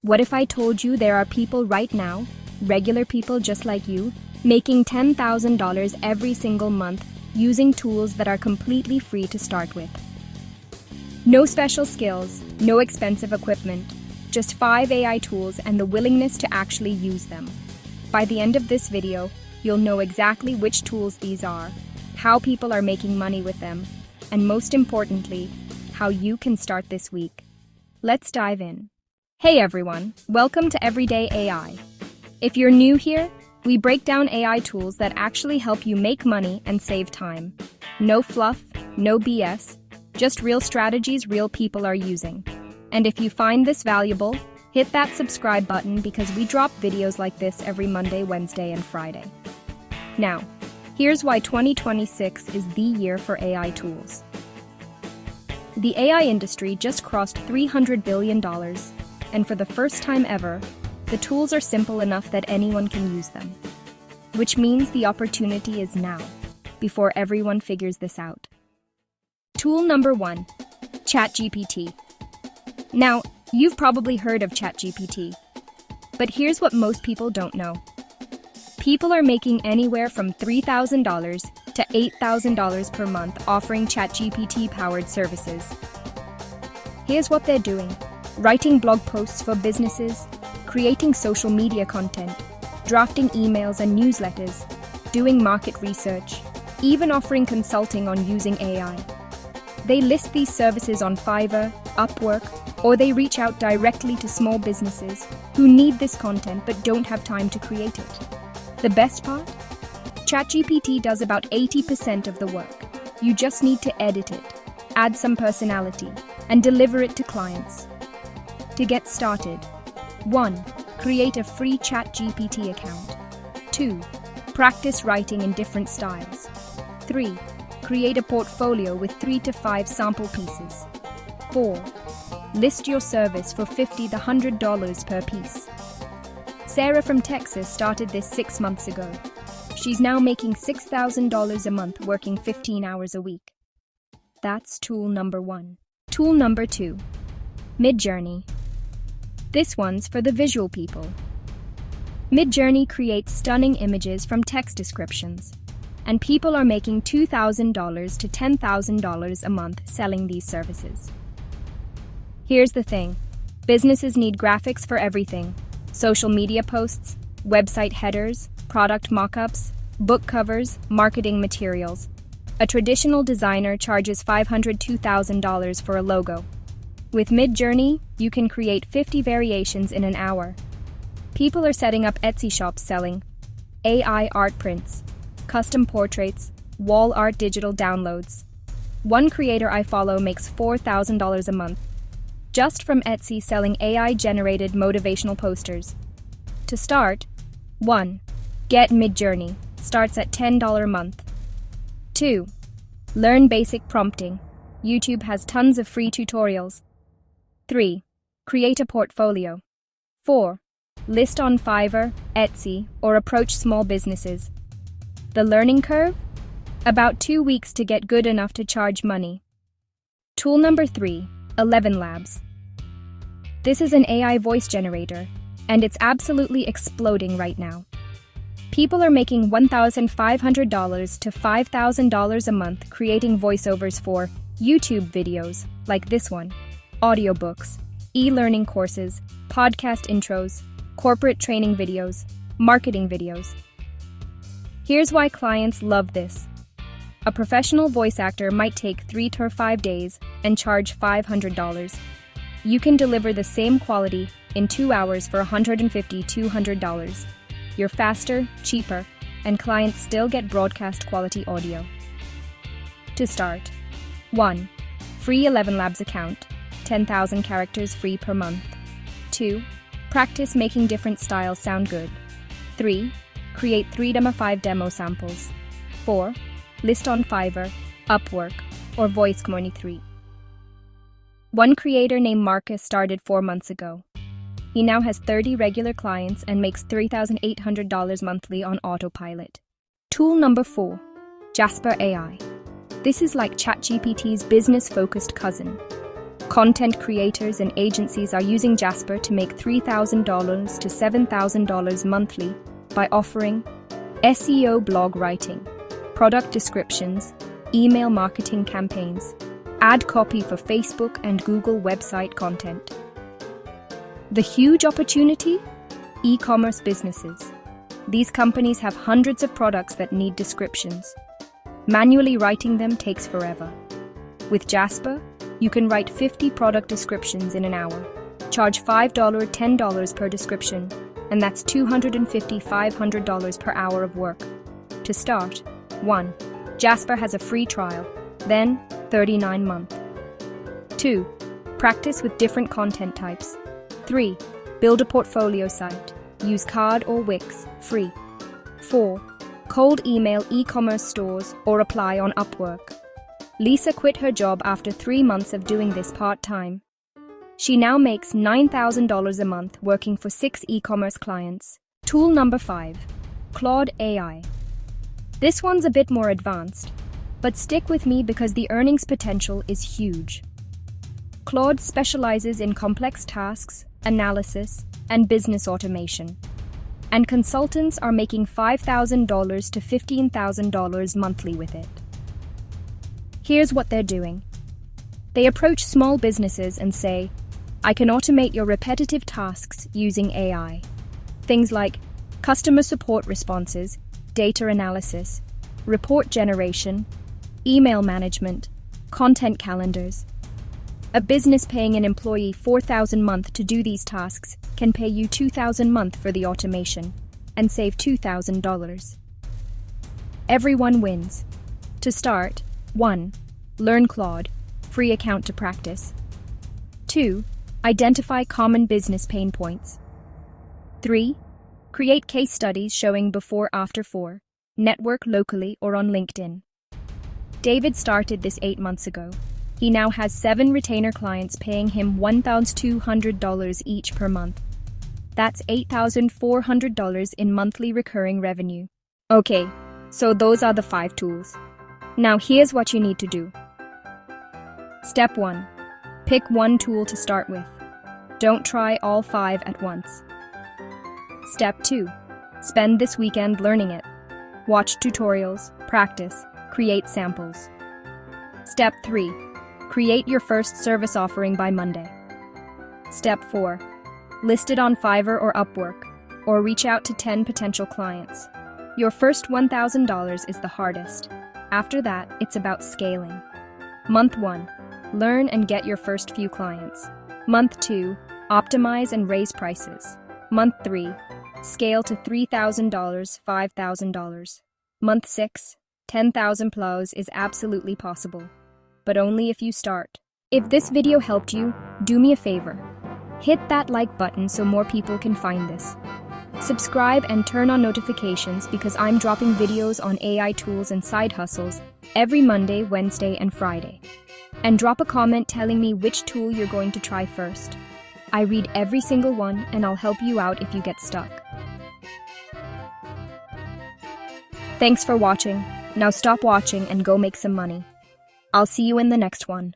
What if I told you there are people right now, regular people just like you, making $10,000 every single month using tools that are completely free to start with? No special skills, no expensive equipment, just 5 AI tools and the willingness to actually use them. By the end of this video, you'll know exactly which tools these are, how people are making money with them, and most importantly, how you can start this week. Let's dive in. Hey everyone, welcome to Everyday AI. If you're new here, we break down AI tools that actually help you make money and save time. No fluff, no BS, just real strategies real people are using. And if you find this valuable, hit that subscribe button because we drop videos like this every Monday, Wednesday, and Friday. Now, here's why 2026 is the year for AI tools. The AI industry just crossed $300 billion, and for the first time ever, the tools are simple enough that anyone can use them. Which means the opportunity is now, before everyone figures this out. Tool number 1, ChatGPT. Now, you've probably heard of ChatGPT, but here's what most people don't know. People are making anywhere from $3,000 to $8,000 per month offering ChatGPT-powered services. Here's what they're doing: writing blog posts for businesses, creating social media content, drafting emails and newsletters, doing market research, even offering consulting on using AI. They list these services on Fiverr, Upwork, or they reach out directly to small businesses who need this content but don't have time to create it. The best part? ChatGPT does about 80% of the work. You just need to edit it, add some personality, and deliver it to clients. To get started, 1. Create a free ChatGPT account. 2. Practice writing in different styles. 3. Create a portfolio with 3 to 5 sample pieces. 4. List your service for $50 to $100 per piece. Sarah from Texas started this 6 months ago. She's now making $6,000 a month working 15 hours a week. That's tool number 1. Tool number 2, Midjourney. This one's for the visual people. Midjourney creates stunning images from text descriptions, and people are making $2,000 to $10,000 a month selling these services. Here's the thing: businesses need graphics for everything: social media posts, website headers, product mock-ups, book covers, marketing materials. A traditional designer charges $500 to $2,000 for a logo. With Midjourney, you can create 50 variations in an hour. People are setting up Etsy shops selling AI art prints, custom portraits, wall art digital downloads. One creator I follow makes $4,000 a month, just from Etsy selling AI-generated motivational posters. To start, 1. Get Midjourney. Starts at $10 a month. 2. Learn basic prompting. YouTube has tons of free tutorials. 3. Create a portfolio. 4. List on Fiverr, Etsy, or approach small businesses. The learning curve? About 2 weeks to get good enough to charge money. Tool number 3, ElevenLabs. This is an AI voice generator, and it's absolutely exploding right now. People are making $1,500 to $5,000 a month creating voiceovers for YouTube videos like this one, audiobooks, e-learning courses, podcast intros, corporate training videos, marketing videos. Here's why clients love this. A professional voice actor might take 3 to 5 days and charge $500. You can deliver the same quality in 2 hours for $150 to $200. You're faster, cheaper, and clients still get broadcast quality audio. To start, 1. Free ElevenLabs account, 10,000 characters free per month. 2. Practice making different styles sound good. 3. Create 3 to 5 demo samples. 4. List on Fiverr, Upwork, or Voiceover 3. One creator named Marcus started 4 months ago. He now has 30 regular clients and makes $3,800 monthly on autopilot. Tool number 4, Jasper AI. This is like ChatGPT's business-focused cousin. Content creators and agencies are using Jasper to make $3,000 to $7,000 monthly by offering SEO blog writing, product descriptions, email marketing campaigns, ad copy for Facebook and Google website content. The huge opportunity? E-commerce businesses. These companies have hundreds of products that need descriptions. Manually writing them takes forever. With Jasper, you can write 50 product descriptions in an hour. Charge $5 or $10 per description, and that's $250 $500 per hour of work. To start, 1. Jasper has a free trial, then 39-month. 2. Practice with different content types. 3. Build a portfolio site. Use Card or Wix, free. 4. Cold email e-commerce stores or apply on Upwork. Lisa quit her job after 3 months of doing this part-time. She now makes $9,000 a month working for 6 e-commerce clients. Tool number 5. Claude AI. This one's a bit more advanced, but stick with me because the earnings potential is huge. Claude specializes in complex tasks, analysis, and business automation. And consultants are making $5,000 to $15,000 monthly with it. Here's what they're doing. They approach small businesses and say, I can automate your repetitive tasks using AI. Things like customer support responses, data analysis, report generation, email management, content calendars. A business paying an employee $4,000 a month to do these tasks can pay you $2,000 a month for the automation and save $2,000. Everyone wins. To start, 1. Learn Claude, free account to practice. 2. Identify common business pain points. 3. Create case studies showing before-after for. Network locally or on LinkedIn. David started this 8 months ago. He now has 7 retainer clients paying him $1,200 each per month. That's $8,400 in monthly recurring revenue. Okay, so those are the 5 tools. Now here's what you need to do. Step 1. Pick one tool to start with. Don't try all 5 at once. Step 2. Spend this weekend learning it. Watch tutorials, practice, create samples. Step 3. Create your first service offering by Monday. Step 4. List it on Fiverr or Upwork, or reach out to 10 potential clients. Your first $1,000 is the hardest. After that, it's about scaling. Month 1. Learn and get your first few clients. Month 2. Optimize and raise prices. Month 3. Scale to $3,000, $5,000. Month 6. 10,000 plus is absolutely possible, but only if you start. If this video helped you, do me a favor. Hit that like button so more people can find this. Subscribe and turn on notifications because I'm dropping videos on AI tools and side hustles every Monday, Wednesday, and Friday. And drop a comment telling me which tool you're going to try first. I read every single one and I'll help you out if you get stuck. Thanks for watching. Now stop watching and go make some money. I'll see you in the next one.